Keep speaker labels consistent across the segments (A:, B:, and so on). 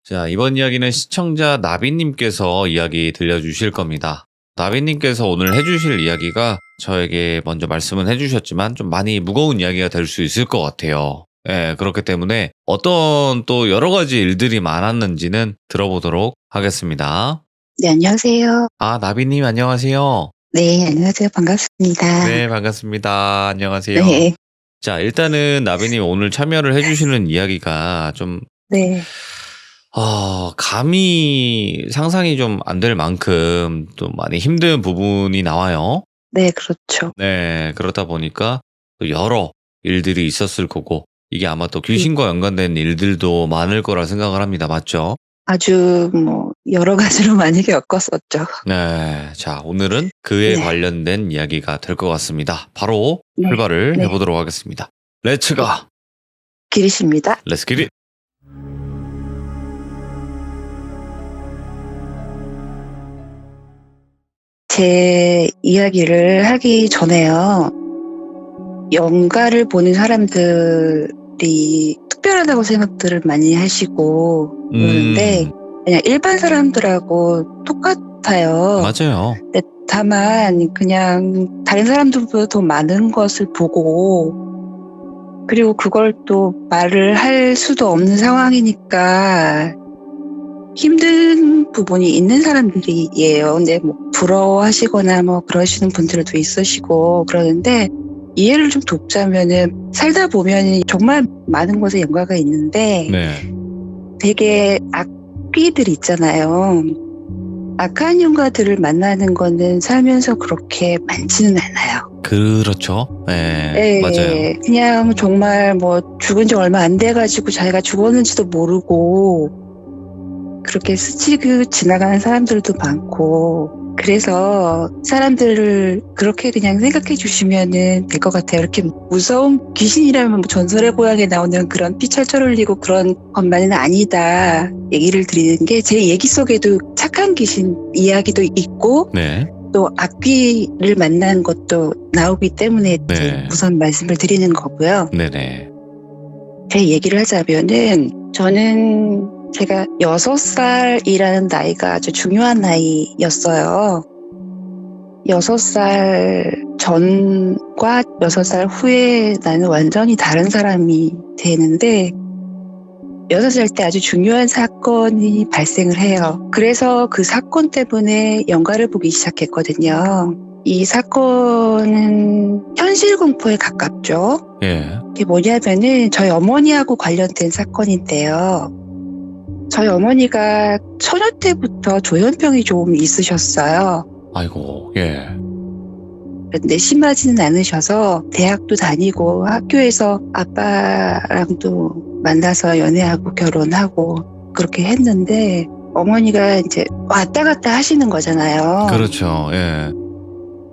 A: 자, 이번 이야기는 시청자 나비님께서 이야기 들려주실 겁니다. 나비님께서 오늘 해주실 이야기가 저에게 먼저 말씀은 해주셨지만 좀 많이 무거운 이야기가 될 수 있을 것 같아요. 예, 그렇기 때문에 어떤 또 여러 가지 일들이 많았는지는 들어보도록 하겠습니다.
B: 네, 안녕하세요.
A: 아, 나비님 안녕하세요.
B: 네, 안녕하세요. 반갑습니다.
A: 네, 반갑습니다. 안녕하세요.
B: 네,
A: 자, 일단은 나비님 오늘 참여를 해주시는 이야기가 좀
B: 네,
A: 감히 상상이 좀 안 될 만큼 또 많이 힘든 부분이 나와요.
B: 네, 그렇죠.
A: 네, 그러다 보니까 또 여러 일들이 있었을 거고, 이게 아마 또 귀신과 연관된 일들도 많을 거라 생각을 합니다. 맞죠?
B: 아주 여러 가지로 많이 겪었었죠.
A: 네, 자, 오늘은 그에
B: 네.
A: 관련된 이야기가 될 것 같습니다. 바로
B: 네,
A: 출발을
B: 네.
A: 해보도록 하겠습니다. 렛츠가!
B: 기리십니다.
A: 렛츠 기릿!
B: 제 이야기를 하기 전에요. 연가를 보는 사람들이 특별하다고 생각들을 많이 하시고 그러는데 그냥 일반 사람들하고 똑같아요.
A: 맞아요.
B: 근데 다만 그냥 다른 사람들보다 더 많은 것을 보고 그리고 그걸 또 말을 할 수도 없는 상황이니까 힘든 부분이 있는 사람들이에요. 근데 부러워하시거나 그러시는 분들도 있으시고 그러는데 이해를 좀 돕자면은 살다 보면 정말 많은 것에 연관가 있는데
A: 네.
B: 되게 악귀들 있잖아요. 악한 영가들을 만나는 거는 살면서 그렇게 많지는 않아요.
A: 그렇죠. 네,
B: 네,
A: 맞아요.
B: 그냥 정말 죽은 지 얼마 안 돼가지고 자기가 죽었는지도 모르고 그렇게 스치고 지나가는 사람들도 많고 그래서 사람들을 그렇게 그냥 생각해 주시면은 될 것 같아요. 이렇게 무서운 귀신이라면 전설의 고향에 나오는 그런 피 철철 흘리고 그런 것만은 아니다 얘기를 드리는 게 제 얘기 속에도 착한 귀신 이야기도 있고
A: 네.
B: 또 악귀를 만난 것도 나오기 때문에
A: 네.
B: 우선 말씀을 드리는 거고요.
A: 네네.
B: 제 얘기를 하자면은 저는 제가 6살이라는 나이가 아주 중요한 나이였어요. 6살 전과 6살 후에 나는 완전히 다른 사람이 되는데 6살 때 아주 중요한 사건이 발생을 해요. 그래서 그 사건 때문에 연가를 보기 시작했거든요. 이 사건은 현실 공포에 가깝죠.
A: 예.
B: 이게 뭐냐면은 저희 어머니하고 관련된 사건인데요. 저희 어머니가 처녀 때부터 조현병이 좀 있으셨어요.
A: 아이고, 예.
B: 근데 심하지는 않으셔서 대학도 다니고 학교에서 아빠랑도 만나서 연애하고 결혼하고 그렇게 했는데 어머니가 이제 왔다 갔다 하시는 거잖아요.
A: 그렇죠, 예.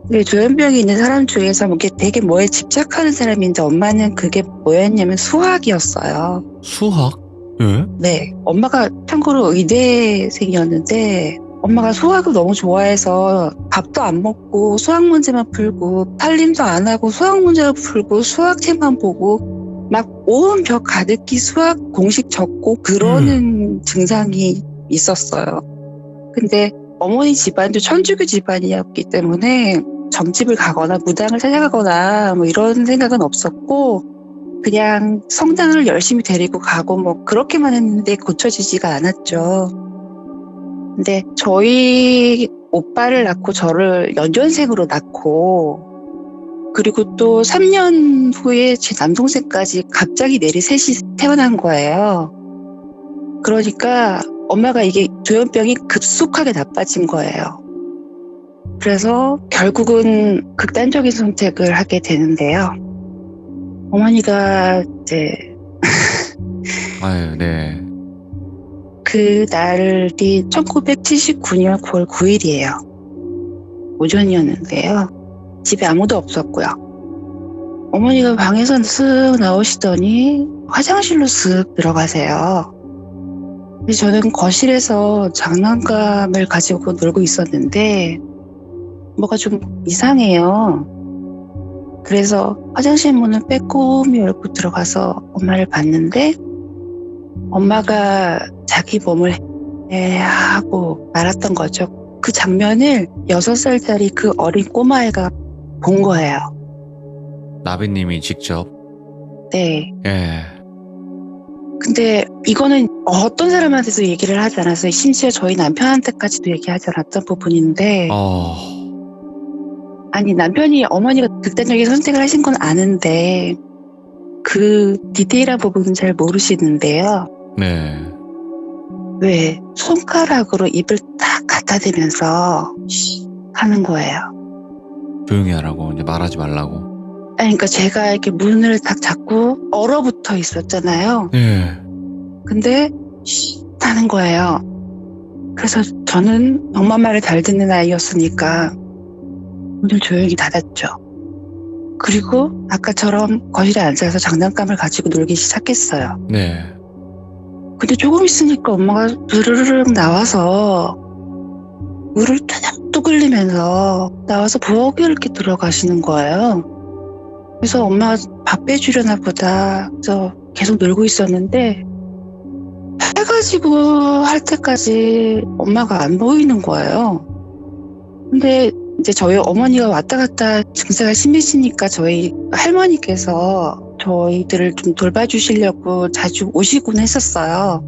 B: 근데 조현병이 있는 사람 중에서 되게 뭐에 집착하는 사람인데 엄마는 그게 뭐였냐면 수학이었어요.
A: 수학? 예?
B: 네. 엄마가 참고로 의대생이었는데 엄마가 수학을 너무 좋아해서 밥도 안 먹고 수학 문제만 풀고 살림도 안 하고 수학 문제를 풀고 수학책만 보고 막 온 벽 가득히 수학 공식 적고 그러는 증상이 있었어요. 근데 어머니 집안도 천주교 집안이었기 때문에 점집을 가거나 무당을 찾아가거나 이런 생각은 없었고 그냥 성당을 열심히 데리고 가고 그렇게만 했는데 고쳐지지가 않았죠. 근데 저희 오빠를 낳고 저를 연년생으로 낳고 그리고 또 3년 후에 제 남동생까지 갑자기 내리 셋이 태어난 거예요. 그러니까 엄마가 이게 조현병이 급속하게 나빠진 거예요. 그래서 결국은 극단적인 선택을 하게 되는데요. 어머니가 이제
A: 아유, 네.
B: 그 날이 1979년 9월 9일이에요. 오전이었는데요. 집에 아무도 없었고요. 어머니가 방에서 쓱 나오시더니 화장실로 쓱 들어가세요. 그래서 저는 거실에서 장난감을 가지고 놀고 있었는데 뭐가 좀 이상해요. 그래서 화장실 문을 빼꼼히 열고 들어가서 엄마를 봤는데 엄마가 자기 몸을 하고 말았던 거죠. 그 장면을 6살짜리 그 어린 꼬마애가 본 거예요.
A: 나비님이 직접.
B: 네.
A: 예.
B: 근데 이거는 어떤 사람한테도 얘기를 하지 않았어요. 심지어 저희 남편한테까지도 얘기하지 않았던 부분인데 아니 남편이 어머니가 극단적인 선택을 하신 건 아는데 그 디테일한 부분은 잘 모르시는데요.
A: 네.
B: 왜 손가락으로 입을 딱 갖다 대면서 하는 거예요.
A: 조용히 하라고, 이제 말하지 말라고.
B: 아니, 그러니까 제가 이렇게 문을 딱 잡고 얼어붙어 있었잖아요.
A: 예.
B: 근데 하는 거예요. 그래서 저는 엄마 말을 잘 듣는 아이였으니까 문을 조용히 닫았죠. 그리고 아까처럼 거실에 앉아서 장난감을 가지고 놀기 시작했어요.
A: 네.
B: 근데 조금 있으니까 엄마가 드르르륵 나와서 물을 뚝뚝 흘리면서 나와서 부엌에 이렇게 들어가시는 거예요. 그래서 엄마가 밥 빼주려나 보다. 그래서 계속 놀고 있었는데 해가지고 할 때까지 엄마가 안 보이는 거예요. 근데 이제 저희 어머니가 왔다 갔다 증세가 심해지니까 저희 할머니께서 저희들을 좀 돌봐주시려고 자주 오시곤 했었어요.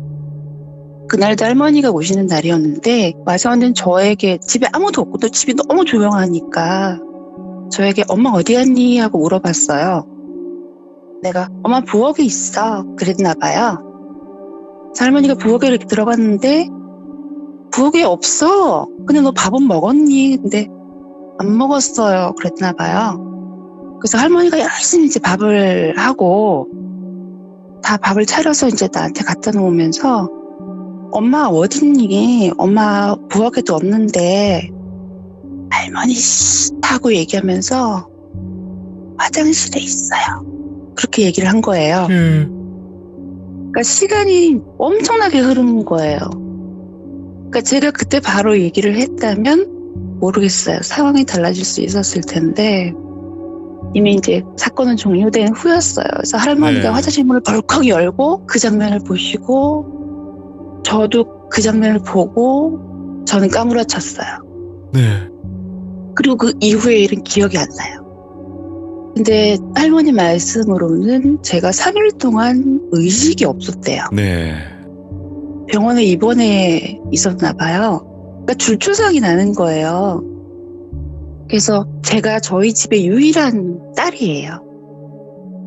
B: 그날도 할머니가 오시는 날이었는데 와서는 저에게 집에 아무도 없고 또 집이 너무 조용하니까 저에게 엄마 어디 갔니? 하고 물어봤어요. 내가 엄마 부엌에 있어 그랬나 봐요. 그래서 할머니가 부엌에 이렇게 들어갔는데 부엌에 없어. 근데 너 밥은 먹었니? 근데 안 먹었어요. 그랬나 봐요. 그래서 할머니가 열심히 이제 밥을 하고 다 밥을 차려서 이제 나한테 갖다 놓으면서 엄마 어딨니? 엄마 부엌에도 없는데 할머니 하고 얘기하면서 화장실에 있어요. 그렇게 얘기를 한 거예요. 그러니까 시간이 엄청나게 흐르는 거예요. 그러니까 제가 그때 바로 얘기를 했다면 모르겠어요. 상황이 달라질 수 있었을 텐데 이미 이제 사건은 종료된 후였어요. 그래서 할머니가 화장실 문을 벌컥 열고 그 장면을 보시고 저도 그 장면을 보고 저는 까무러쳤어요.
A: 네.
B: 그리고 그 이후의 일은 기억이 안 나요. 근데 할머니 말씀으로는 제가 3일 동안 의식이 없었대요.
A: 네.
B: 병원에 입원해 있었나 봐요. 그러니까 줄초상이 나는 거예요. 그래서 제가 저희 집의 유일한 딸이에요.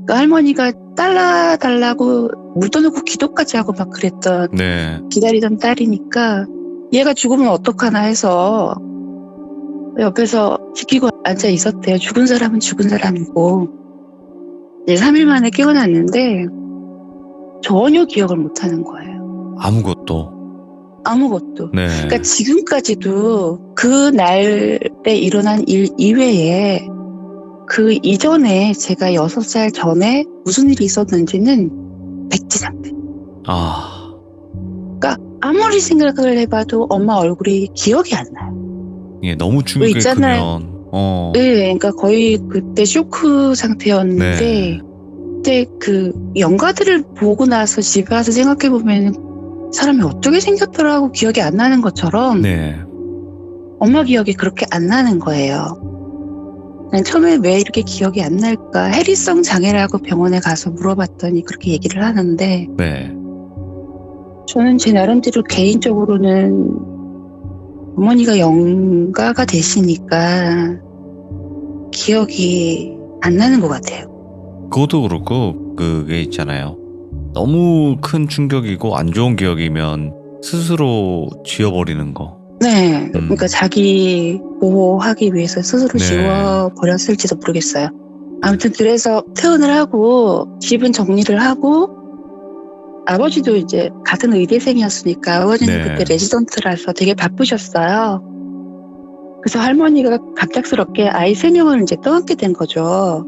B: 그러니까 할머니가 딸 달라고 물 떠놓고 기도까지 하고 막 그랬던
A: 네.
B: 기다리던 딸이니까 얘가 죽으면 어떡하나 해서 옆에서 지키고 앉아 있었대요. 죽은 사람은 죽은 사람이고. 이제 3일 만에 깨어났는데 전혀 기억을 못하는 거예요. 아무것도.
A: 네.
B: 그러니까 지금까지도 그 날에 일어난 일 이외에 그 이전에 제가 6살 전에 무슨 일이 있었는지는 백지장대.
A: 아.
B: 아무리 생각을 해봐도 엄마 얼굴이 기억이 안 나요.
A: 예, 너무 충격이 크면.
B: 네, 그러니까 거의 그때 쇼크 상태였는데
A: 네.
B: 그때 그 연가들을 보고 나서 집에 와서 생각해보면 사람이 어떻게 생겼더라고 기억이 안 나는 것처럼
A: 네.
B: 엄마 기억이 그렇게 안 나는 거예요. 난 처음에 왜 이렇게 기억이 안 날까? 해리성 장애라고 병원에 가서 물어봤더니 그렇게 얘기를 하는데
A: 네.
B: 저는 제 나름대로 개인적으로는 어머니가 영가가 되시니까 기억이 안 나는 것 같아요.
A: 그것도 그렇고 그게 있잖아요. 너무 큰 충격이고 안 좋은 기억이면 스스로 지워버리는 거.
B: 네, 그러니까 자기 보호하기 위해서 스스로
A: 네.
B: 지워버렸을지도 모르겠어요. 아무튼 그래서 퇴원을 하고 집은 정리를 하고 아버지도 이제 같은 의대생이었으니까 아버지는
A: 네.
B: 그때 레지던트라서 되게 바쁘셨어요. 그래서 할머니가 갑작스럽게 아이 3명을 이제 떠안게 된 거죠.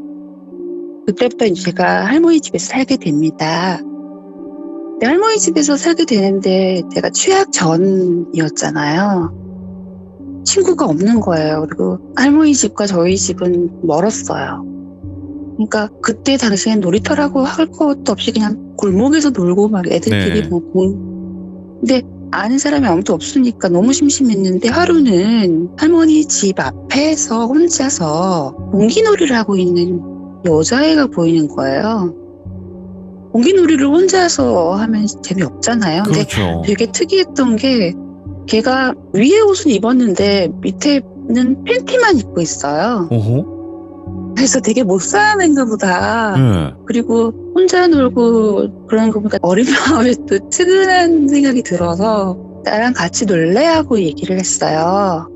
B: 그때부터 이제 제가 할머니 집에서 살게 됩니다. 근데 할머니 집에서 살게 되는데 제가 취약 전이었잖아요. 친구가 없는 거예요. 그리고 할머니 집과 저희 집은 멀었어요. 그러니까 그때 당시엔 놀이터라고 할 것도 없이 그냥 골목에서 놀고 막 애들끼리
A: 네.
B: 근데 아는 사람이 아무도 없으니까 너무 심심했는데 하루는 할머니 집 앞에서 혼자서 공기놀이를 하고 있는 여자애가 보이는 거예요. 공기놀이를 혼자서 하면 재미없잖아요. 근데
A: 그렇죠.
B: 되게 특이했던 게 걔가 위에 옷은 입었는데 밑에는 팬티만 입고 있어요.
A: 오호.
B: 그래서 되게 못 사는가 보다.
A: 네.
B: 그리고 혼자 놀고 그러는 거 보니까 어린 마음에 또 측은한 생각이 들어서 나랑 같이 놀래? 하고 얘기를 했어요.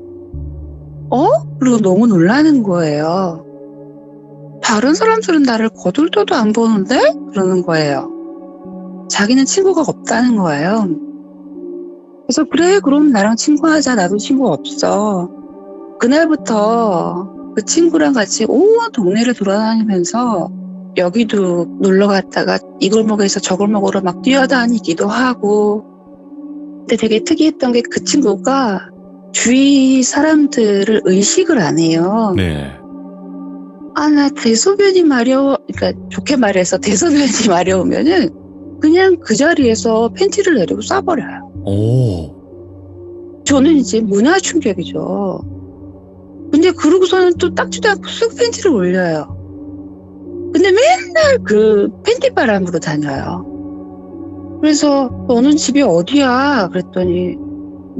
B: 그리고 너무 놀라는 거예요. 다른 사람들은 나를 거들떠도 안 보는데? 그러는 거예요. 자기는 친구가 없다는 거예요. 그래서 그래 그럼 나랑 친구하자. 나도 친구 없어. 그날부터 그 친구랑 같이 온 동네를 돌아다니면서 여기도 놀러 갔다가 이 골목에서 저 골목으로 막 뛰어다니기도 하고. 근데 되게 특이했던 게 그 친구가 주위 사람들을 의식을 안 해요.
A: 네.
B: 나 대소변이 그러니까 좋게 말해서 대소변이 마려우면은 그냥 그 자리에서 팬티를 내리고 싸버려요.
A: 오.
B: 저는 이제 문화 충격이죠. 근데 그러고서는 또 닦지도 않고 쑥 팬티를 올려요. 근데 맨날 그 팬티 바람으로 다녀요. 그래서 너는 집이 어디야? 그랬더니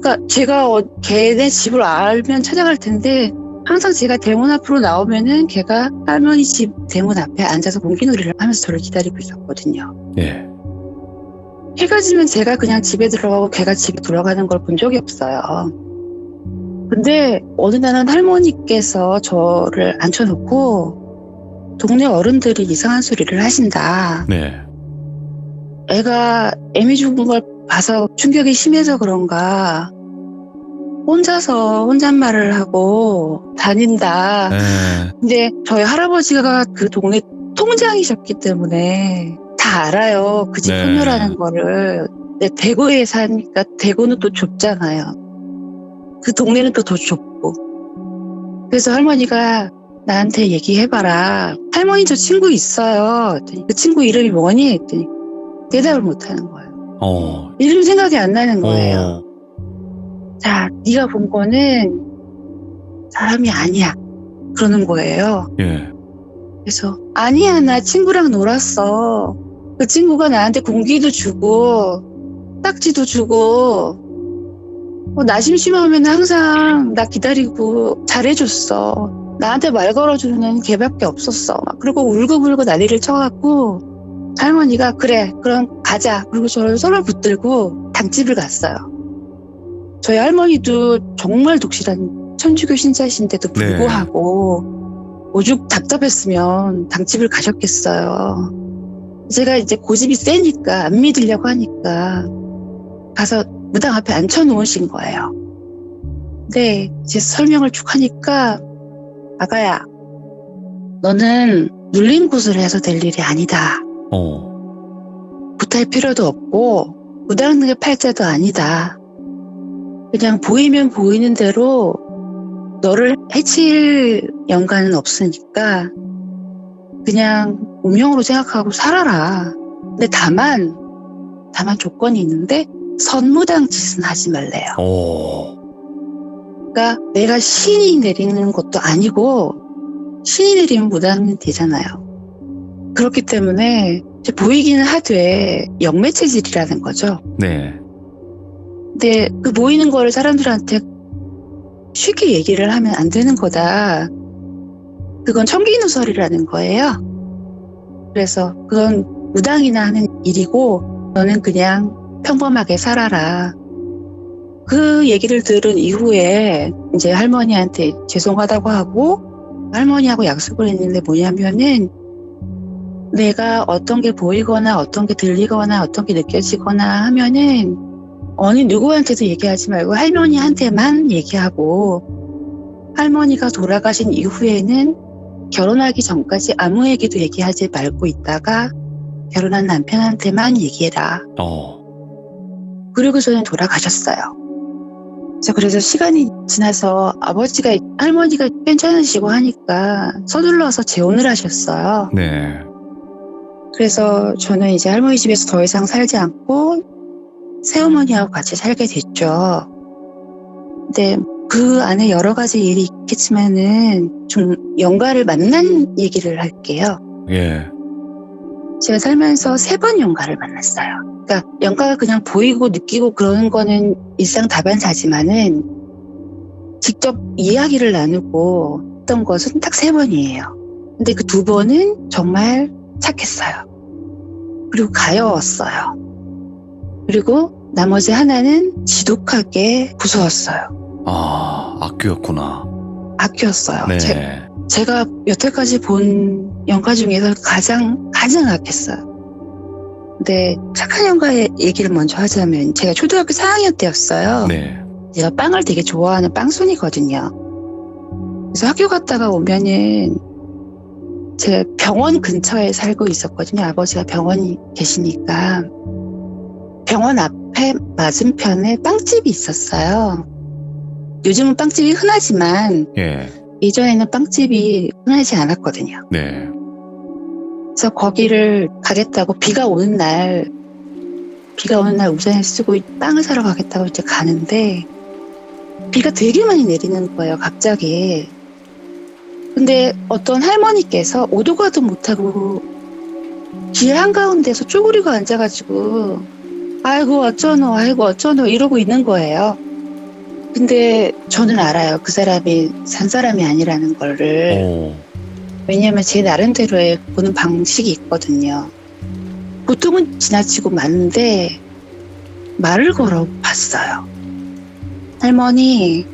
B: 그러니까 제가 걔네 집을 알면 찾아갈 텐데 항상 제가 대문 앞으로 나오면은 걔가 할머니 집 대문 앞에 앉아서 공기놀이를 하면서 저를 기다리고 있었거든요.
A: 네.
B: 해가 지면 제가 그냥 집에 들어가고 걔가 집에 돌아가는 걸 본 적이 없어요. 근데 어느 날은 할머니께서 저를 앉혀놓고 동네 어른들이 이상한 소리를 하신다.
A: 네.
B: 애가 애미 죽은 걸 봐서 충격이 심해서 그런가 혼자서 혼잣말을 하고 다닌다.
A: 네.
B: 근데 저희 할아버지가 그 동네 통장이셨기 때문에 다 알아요. 그 집
A: 네.
B: 소녀라는 거를. 근데 대구에 사니까 대구는 또 좁잖아요. 그 동네는 또 더 좁고. 그래서 할머니가 나한테 얘기해봐라. 할머니 저 친구 있어요. 했더니 그 친구 이름이 뭐니? 했더니 대답을 못하는 거예요. 이름 생각이 안 나는 거예요. 자, 네가 본 거는 사람이 아니야. 그러는 거예요.
A: 예.
B: 그래서 아니야 나 친구랑 놀았어. 그 친구가 나한테 공기도 주고 딱지도 주고 나 심심하면 항상 나 기다리고 잘해줬어. 나한테 말 걸어주는 걔밖에 없었어. 막 그리고 울고불고 난리를 쳐갖고 할머니가 그래 그럼 가자. 그리고 저를 손을 붙들고 당집을 갔어요. 저희 할머니도 정말 독실한 천주교 신자신데도 불구하고 오죽 답답했으면 당집을 가셨겠어요. 제가 이제 고집이 세니까 안 믿으려고 하니까 가서 무당 앞에 앉혀놓으신 거예요. 근데 이제 설명을 쭉 하니까 아가야 너는 눌림 구슬을 해서 될 일이 아니다. 굿할 필요도 없고 무당능의 팔자도 아니다. 그냥 보이면 보이는 대로 너를 해칠 연관은 없으니까 그냥 운명으로 생각하고 살아라. 근데 다만 조건이 있는데 선무당 짓은 하지 말래요. 그러니까 내가 신이 내리는 것도 아니고 신이 내리면 무당은 되잖아요. 그렇기 때문에 이제 보이기는 하되 영매체질이라는 거죠.
A: 네.
B: 근데 그 보이는 거를 사람들한테 쉽게 얘기를 하면 안 되는 거다. 그건 청기누설이라는 거예요. 그래서 그건 무당이나 하는 일이고 너는 그냥 평범하게 살아라. 그 얘기를 들은 이후에 이제 할머니한테 죄송하다고 하고 할머니하고 약속을 했는데 뭐냐면은 내가 어떤 게 보이거나 어떤 게 들리거나 어떤 게 느껴지거나 하면은 어느 누구한테도 얘기하지 말고 할머니한테만 얘기하고 할머니가 돌아가신 이후에는 결혼하기 전까지 아무에게도 얘기하지 말고 있다가 결혼한 남편한테만 얘기해라. 그리고 저는 돌아가셨어요. 그래서 시간이 지나서 할머니가 괜찮으시고 하니까 서둘러서 재혼을 하셨어요.
A: 네.
B: 그래서 저는 이제 할머니 집에서 더 이상 살지 않고 새어머니하고 같이 살게 됐죠. 근데 그 안에 여러 가지 일이 있겠지만은 좀 영가를 만난 얘기를 할게요.
A: 예.
B: 제가 살면서 3번 영가를 만났어요. 그러니까 영가가 그냥 보이고 느끼고 그러는 거는 일상 다반사지만은 직접 이야기를 나누고 했던 것은 딱 3번이에요. 근데 그 2번은 정말 착했어요. 그리고 가여웠어요. 그리고 나머지 하나는 지독하게 무서웠어요.
A: 아, 악귀였구나.
B: 악귀였어요.
A: 네.
B: 제가 여태까지 본 영가 중에서 가장 악했어요. 근데 착한 영가의 얘기를 먼저 하자면 제가 초등학교 4학년 때였어요.
A: 네.
B: 제가 빵을 되게 좋아하는 빵순이거든요. 그래서 학교 갔다가 오면은 제가 병원 근처에 살고 있었거든요. 아버지가 병원이 계시니까. 병원 앞에 맞은편에 빵집이 있었어요. 요즘은 빵집이 흔하지만
A: 예.
B: 예전에는 빵집이 흔하지 않았거든요.
A: 네.
B: 그래서 거기를 가겠다고 비가 오는 날 우산을 쓰고 빵을 사러 가겠다고 이제 가는데 비가 되게 많이 내리는 거예요, 갑자기. 근데 어떤 할머니께서 오도 가도 못하고 길 한가운데서 쪼그리고 앉아가지고 아이고 어쩌노 이러고 있는 거예요. 근데 저는 알아요. 그 사람이 산 사람이 아니라는 거를. 왜냐면 제 나름대로의 보는 방식이 있거든요. 보통은 지나치고 마는데 말을 걸어 봤어요. 할머니,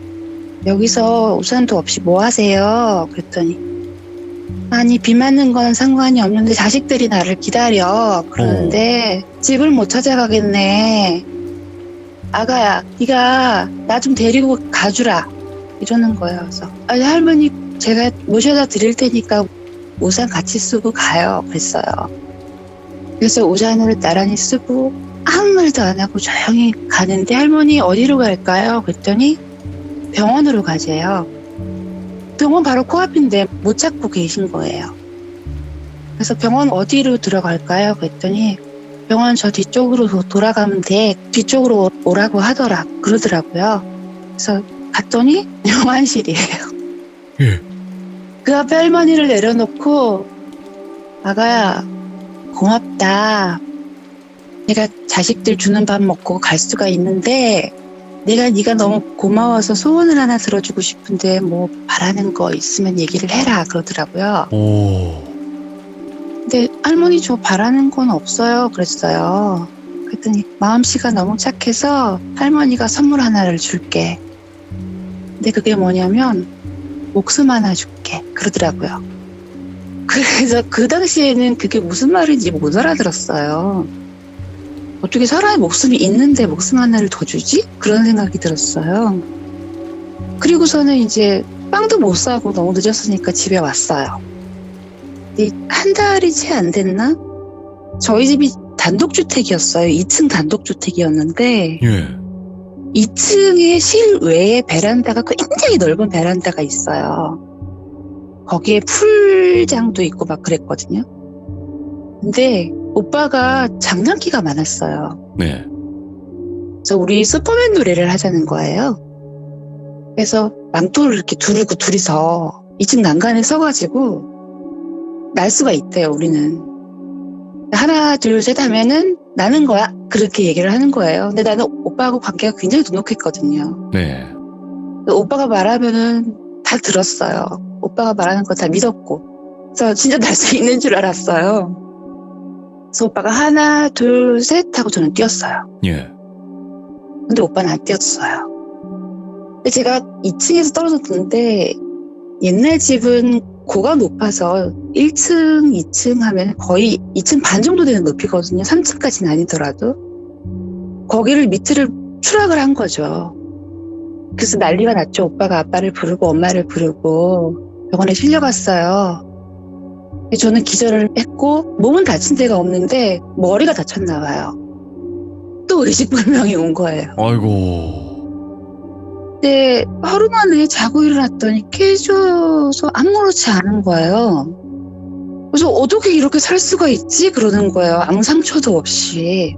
B: 여기서 우산도 없이 뭐 하세요? 그랬더니 아니 비 맞는 건 상관이 없는데 자식들이 나를 기다려. 그러는데 집을 못 찾아가겠네. 아가야, 네가 나 좀 데리고 가주라. 이러는 거예요. 그래서 아니 할머니 제가 모셔다 드릴 테니까 우산 같이 쓰고 가요. 그랬어요. 그래서 우산을 나란히 쓰고 아무 말도 안 하고 조용히 가는데 할머니 어디로 갈까요? 그랬더니 병원으로 가재요. 병원 바로 코앞인데 못 찾고 계신 거예요. 그래서 병원 어디로 들어갈까요? 그랬더니 병원 저 뒤쪽으로 돌아가면 돼. 뒤쪽으로 오라고 그러더라고요. 그래서 갔더니 영안실이에요.
A: 예.
B: 그 앞에 할머니를 내려놓고 아가야 고맙다. 내가 자식들 주는 밥 먹고 갈 수가 있는데 네가 너무 고마워서 소원을 하나 들어주고 싶은데 뭐 바라는 거 있으면 얘기를 해라 그러더라고요. 근데 할머니 저 바라는 건 없어요 그랬어요. 그랬더니 마음씨가 너무 착해서 할머니가 선물 하나를 줄게. 근데 그게 뭐냐면 목숨 하나 줄게 그러더라고요. 그래서 그 당시에는 그게 무슨 말인지 못 알아들었어요. 어떻게 사람의 목숨이 있는데 목숨 하나를 더 주지? 그런 생각이 들었어요. 그리고서는 이제 빵도 못 사고 너무 늦었으니까 집에 왔어요. 한 달이 채 안 됐나? 저희 집이 단독주택이었어요. 2층 단독주택이었는데
A: 예.
B: 2층에 실외에 베란다가 굉장히 넓은 베란다가 있어요. 거기에 풀장도 있고 막 그랬거든요. 근데 오빠가 장난기가 많았어요.
A: 네.
B: 그래서 우리 슈퍼맨 노래를 하자는 거예요. 그래서 망토를 이렇게 두르고 둘이서 2층 난간에 서가지고 날 수가 있대요, 우리는. 하나, 둘, 셋 하면은 나는 거야. 그렇게 얘기를 하는 거예요. 근데 나는 오빠하고 관계가 굉장히 돈독했거든요.
A: 네.
B: 오빠가 말하면은 다 들었어요. 오빠가 말하는 거 다 믿었고. 그래서 진짜 날 수 있는 줄 알았어요. 그래서 오빠가 하나, 둘, 셋 하고 저는 뛰었어요.
A: 예.
B: 근데 오빠는 안 뛰었어요. 근데 제가 2층에서 떨어졌는데 옛날 집은 고가 높아서 1층, 2층 하면 거의 2층 반 정도 되는 높이거든요. 3층까지는 아니더라도. 거기를 밑을 추락을 한 거죠. 그래서 난리가 났죠. 오빠가 아빠를 부르고 엄마를 부르고 병원에 실려갔어요. 저는 기절을 했고 몸은 다친 데가 없는데 머리가 다쳤나 봐요. 또 의식불명이 온 거예요.
A: 아이고.
B: 근데 하루 만에 자고 일어났더니 깨져서 아무렇지 않은 거예요. 그래서 어떻게 이렇게 살 수가 있지? 그러는 거예요. 아무 상처도 없이.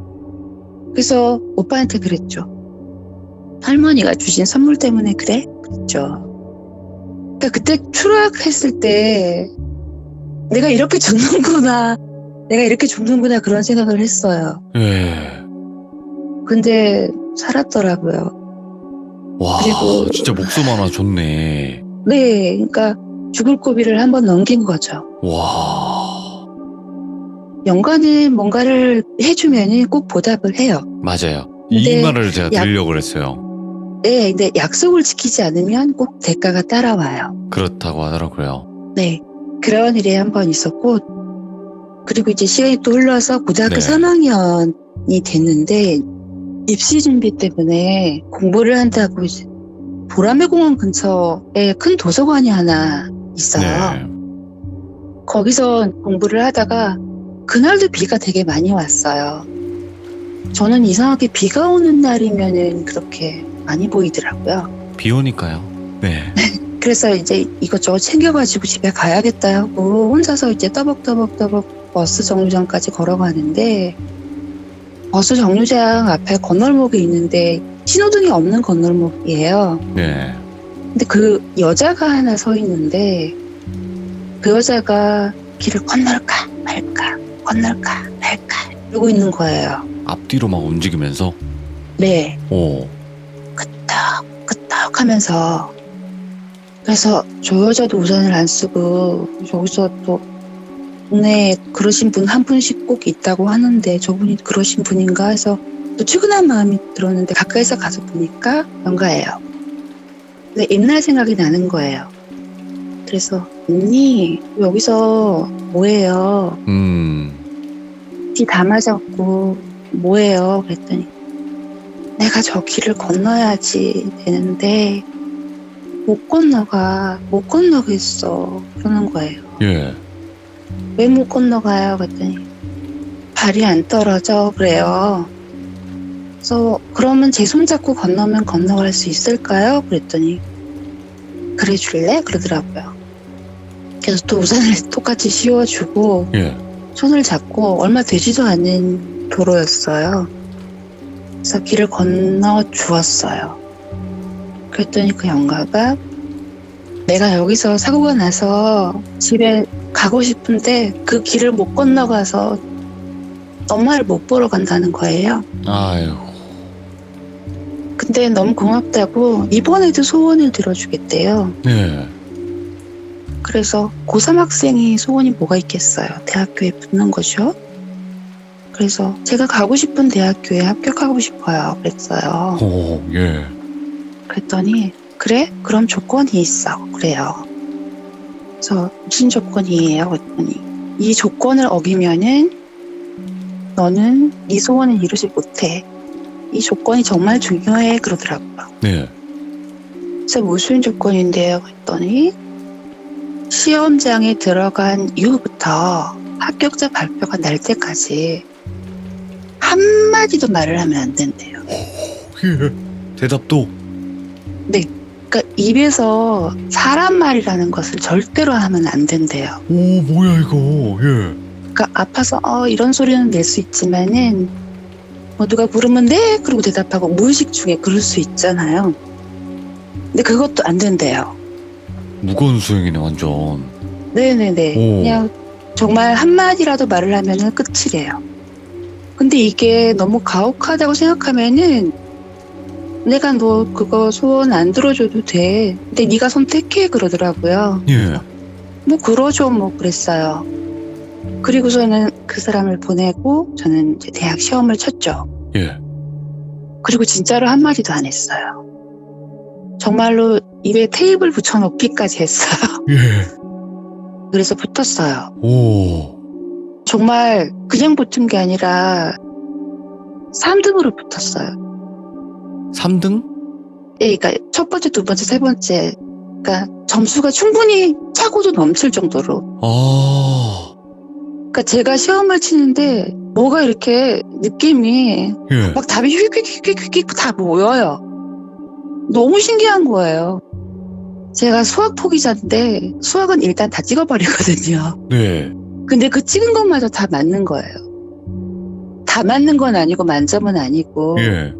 B: 그래서 오빠한테 그랬죠. 할머니가 주신 선물 때문에 그래? 그랬죠. 그러니까 그때 추락했을 때 내가 이렇게 죽는구나. 내가 이렇게 죽는구나 그런 생각을 했어요.
A: 예.
B: 근데 살았더라고요.
A: 와,
B: 그리고-
A: 진짜 목숨 하나 줬네.
B: 네, 그러니까 죽을 고비를 한번 넘긴 거죠.
A: 와,
B: 연관은 뭔가를 해주면 꼭 보답을 해요.
A: 맞아요. 이
B: 근데
A: 말을 제가
B: 약-
A: 드리려고 그랬어요.
B: 네, 근데 약속을 지키지 않으면 꼭 대가가 따라와요.
A: 그렇다고 하더라고요.
B: 네, 그런 일이 한 번 있었고, 그리고 이제 시간이 또 흘러서 고등학교
A: 네.
B: 3학년이 됐는데, 입시 준비 때문에 공부를 한다고 이제 보라매공원 근처에 큰 도서관이 하나 있어요.
A: 네.
B: 거기서 공부를 하다가 그날도 비가 되게 많이 왔어요. 저는 이상하게 비가 오는 날이면은 그렇게 많이 보이더라고요.
A: 비 오니까요. 네.
B: 그래서 이제 이것저것 챙겨가지고 집에 가야겠다 하고 혼자서 이제 떠벅떠벅 버스 정류장까지 걸어가는데 버스 정류장 앞에 건널목이 있는데 신호등이 없는 건널목이에요.
A: 네.
B: 근데 그 여자가 하나 서 있는데 그 여자가 길을 건널까 말까 건널까 말까 이러고 있는 거예요.
A: 앞뒤로 막 움직이면서.
B: 네.
A: 오.
B: 끄떡 하면서 그래서 저 여자도 우산을 안 쓰고 여기서 또 동네에 그러신 분 한 분씩 꼭 있다고 하는데 저분이 그러신 분인가 해서 또 측은한 마음이 들었는데 가까이서 가서 보니까 연가예요. 근데 옛날 생각이 나는 거예요. 그래서 언니 여기서 뭐해요? 비 다 맞았고 뭐해요? 그랬더니 내가 저 길을 건너야지 되는데 못 건너겠어 그러는 거예요.
A: 예.
B: 왜 못 건너가요? 그랬더니 발이 안 떨어져 그래요. 그래서 그러면 제 손잡고 건너면 건너갈 수 있을까요? 그랬더니 그래 줄래? 그러더라고요. 그래서 또 우산을 똑같이 씌워주고
A: 예.
B: 손을 잡고 얼마 되지도 않은 도로였어요. 그래서 길을 건너 주었어요. 그랬더니 그 영가가 내가 여기서 사고가 나서 집에 가고 싶은데 그 길을 못 건너가서 엄마를 못 보러 간다는 거예요.
A: 아유.
B: 근데 너무 고맙다고 이번에도 소원을 들어주겠대요.
A: 네.
B: 그래서 고3 학생이 소원이 뭐가 있겠어요. 대학교에 붙는 거죠. 그래서 제가 가고 싶은 대학교에 합격하고 싶어요. 그랬어요.
A: 오, 예.
B: 그랬더니 그래? 그럼 조건이 있어. 그래요. 그래서 무슨 조건이에요? 그랬더니 이 조건을 어기면은 너는 네 소원을 이루지 못해. 이 조건이 정말 중요해. 그러더라고요.
A: 네.
B: 그래서 무슨 조건인데요? 그랬더니 시험장에 들어간 이후부터 합격자 발표가 날 때까지 한마디도 말을 하면 안 된대요.
A: 예. 대답도.
B: 그러니까 입에서 사람 말이라는 것을 절대로 하면 안 된대요.
A: 오, 뭐야 이거. 예.
B: 그러니까 아파서 이런 소리는 낼 수 있지만은 뭐 누가 부르면 네 그러고 대답하고 무의식 중에 그럴 수 있잖아요. 근데 그것도 안 된대요.
A: 무거운 수행이네 완전.
B: 네네네.
A: 오.
B: 그냥 정말 한마디라도 말을 하면은 끝이래요. 근데 이게 너무 가혹하다고 생각하면은 내가 너 그거 소원 안 들어줘도 돼. 근데 네가 선택해 그러더라고요.
A: 예.
B: 뭐 그러죠 뭐 그랬어요. 그리고서는 그 사람을 보내고 저는 이제 대학 시험을 쳤죠.
A: 예.
B: 그리고 진짜로 한마디도 안 했어요. 정말로 입에 테이블 붙여놓기까지 했어요.
A: 예.
B: 그래서 붙었어요.
A: 오.
B: 정말 그냥 붙은 게 아니라 3등으로 붙었어요.
A: 3등?
B: 예, 그러니까 첫 번째, 두 번째, 세 번째. 그러니까 점수가 충분히 차고도 넘칠 정도로.
A: 아.
B: 그러니까 제가 시험을 치는데 뭐가 이렇게 느낌이
A: 예.
B: 막 답이 휙휙휙휙휙 다 모여요. 너무 신기한 거예요. 제가 수학 포기자인데 수학은 일단 다 찍어버리거든요.
A: 네.
B: 근데 그 찍은 것마저 다 맞는 거예요. 다 맞는 건 아니고 만점은 아니고.
A: 예.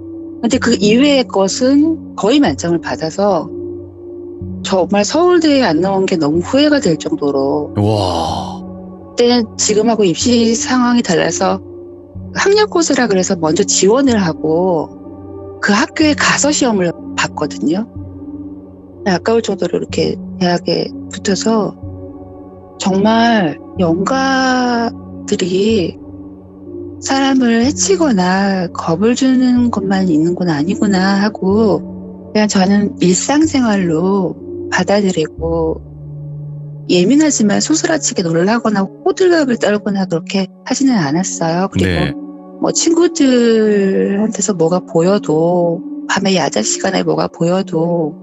B: 근데 그 이외의 것은 거의 만점을 받아서 정말 서울대에 안 나온 게 너무 후회가 될 정도로.
A: 와.
B: 그때는 지금하고 입시 상황이 달라서 학력고사라 그래서 먼저 지원을 하고 그 학교에 가서 시험을 봤거든요. 아까울 정도로 이렇게 대학에 붙어서 정말 연가들이 사람을 해치거나 겁을 주는 것만 있는 건 아니구나 하고 그냥 저는 일상생활로 받아들이고 예민하지만 소스라치게 놀라거나 호들갑을 떨거나 그렇게 하지는 않았어요. 그리고
A: 네.
B: 뭐 친구들한테서 뭐가 보여도 밤에 야자 시간에 뭐가 보여도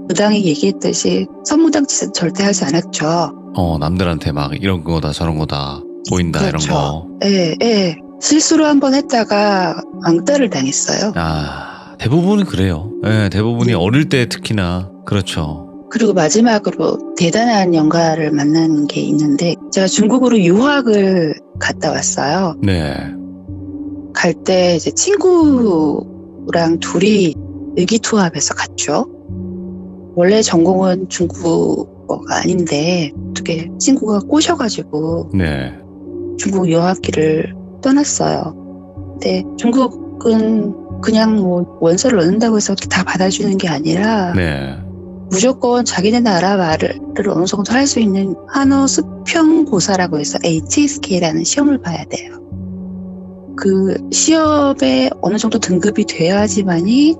B: 부당히 얘기했듯이 선무당 짓은 절대 하지 않았죠.
A: 남들한테 막 이런 거다 저런 거다 보인다
B: 그렇죠.
A: 이런 거.
B: 예. 실수로 한번 했다가 왕따를 당했어요.
A: 대부분은 그래요. 예, 대부분이
B: 네.
A: 어릴 때 특히나 그렇죠.
B: 그리고 마지막으로 대단한 연가를 만난 게 있는데 제가 중국으로 유학을 갔다 왔어요.
A: 네.
B: 갈 때 이제 친구랑 둘이 의기투합해서 갔죠. 원래 전공은 중국어가 아닌데 어떻게 친구가 꼬셔가지고
A: 네.
B: 중국 유학기를 떠났어요. 근데 중국은 그냥 뭐 원서를 넣는다고 해서 다 받아주는 게 아니라
A: 네.
B: 무조건 자기네 나라 말을 어느 정도 할 수 있는 한어 수평고사라고 해서 HSK라는 시험을 봐야 돼요. 그 시험에 어느 정도 등급이 돼야지만이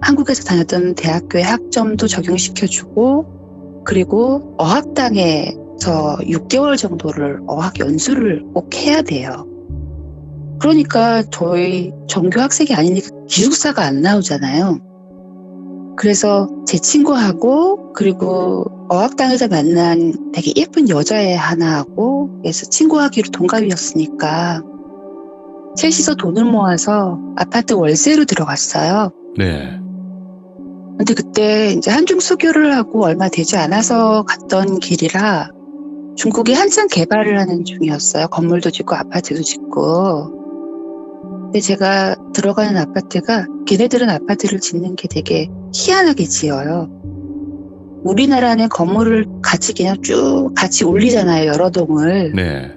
B: 한국에서 다녔던 대학교의 학점도 적용시켜주고 그리고 어학당에서 6개월 정도를 어학 연수를 꼭 해야 돼요. 그러니까 저희 정규 학생이 아니니까 기숙사가 안 나오잖아요. 그래서 제 친구하고 그리고 어학당에서 만난 되게 예쁜 여자애 하나하고 그래서 친구하기로 동갑이었으니까 셋이서 돈을 모아서 아파트 월세로 들어갔어요.
A: 네.
B: 근데 그때 이제 한중 수교를 하고 얼마 되지 않아서 갔던 길이라 중국이 한창 개발을 하는 중이었어요. 건물도 짓고 아파트도 짓고. 근데 제가 들어가는 아파트가 걔네들은 아파트를 짓는 게 되게 희한하게 지어요. 우리나라는 건물을 같이 그냥 쭉 같이 올리잖아요. 여러 동을.
A: 네.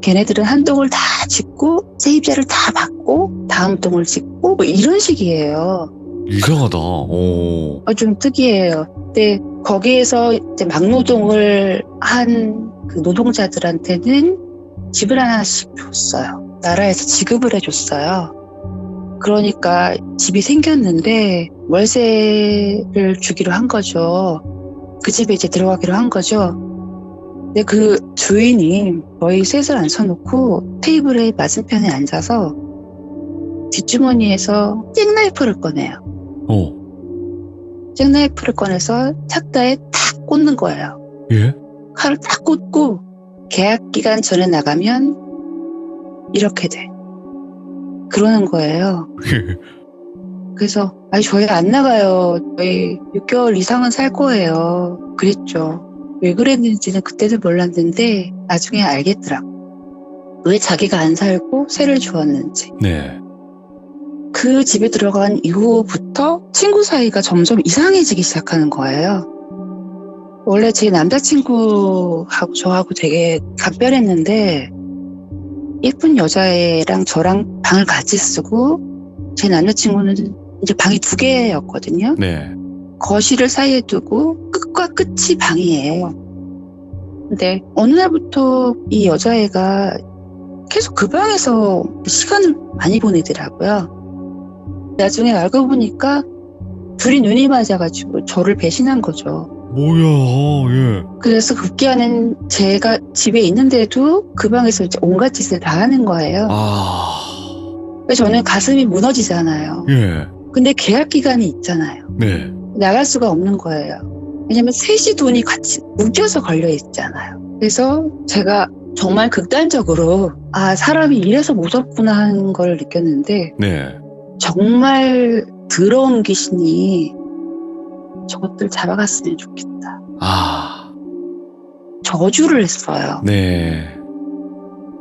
B: 걔네들은 한 동을 다 짓고 세입자를 다 받고 다음 동을 짓고 뭐 이런 식이에요.
A: 이상하다. 오.
B: 좀 특이해요. 근데 거기에서 이제 막노동을 한 그 노동자들한테는 집을 하나씩 줬어요. 나라에서 지급을 해줬어요. 그러니까 집이 생겼는데 월세를 주기로 한 거죠. 그 집에 이제 들어가기로 한 거죠. 근데 그 주인이 저희 셋을 앉혀놓고 테이블에 맞은편에 앉아서 뒷주머니에서 잭나이프를 꺼내요. 잭나이프를 꺼내서 착다에 탁 꽂는 거예요.
A: 예?
B: 칼을 딱 꽂고 계약 기간 전에 나가면 이렇게 돼. 그러는 거예요. 그래서 아니 저희 안 나가요. 저희 6개월 이상은 살 거예요. 그랬죠. 왜 그랬는지는 그때도 몰랐는데 나중에 알겠더라고. 왜 자기가 안 살고 세를 주었는지.
A: 네.
B: 그 집에 들어간 이후부터 친구 사이가 점점 이상해지기 시작하는 거예요. 원래 제 남자친구하고 저하고 되게 각별했는데 예쁜 여자애랑 저랑 방을 같이 쓰고 제 남자친구는 이제 방이 2개였거든요.
A: 네.
B: 거실을 사이에 두고 끝과 끝이 방이에요. 근데 어느 날부터 이 여자애가 계속 그 방에서 시간을 많이 보내더라고요. 나중에 알고 보니까 둘이 눈이 맞아가지고 저를 배신한 거죠.
A: 뭐야, 예.
B: 그래서 급기야는 제가 집에 있는데도 그 방에서 이제 온갖 짓을 다 하는 거예요. 그래서 저는 가슴이 무너지잖아요.
A: 예.
B: 근데 계약 기간이 있잖아요.
A: 네.
B: 나갈 수가 없는 거예요. 왜냐면 셋이 돈이 같이 묶여서 걸려 있잖아요. 그래서 제가 정말 극단적으로 사람이 이래서 무섭구나 하는 걸 느꼈는데
A: 네.
B: 정말 더러운 귀신이 저것들 잡아갔으면 좋겠다. 저주를 했어요.
A: 네.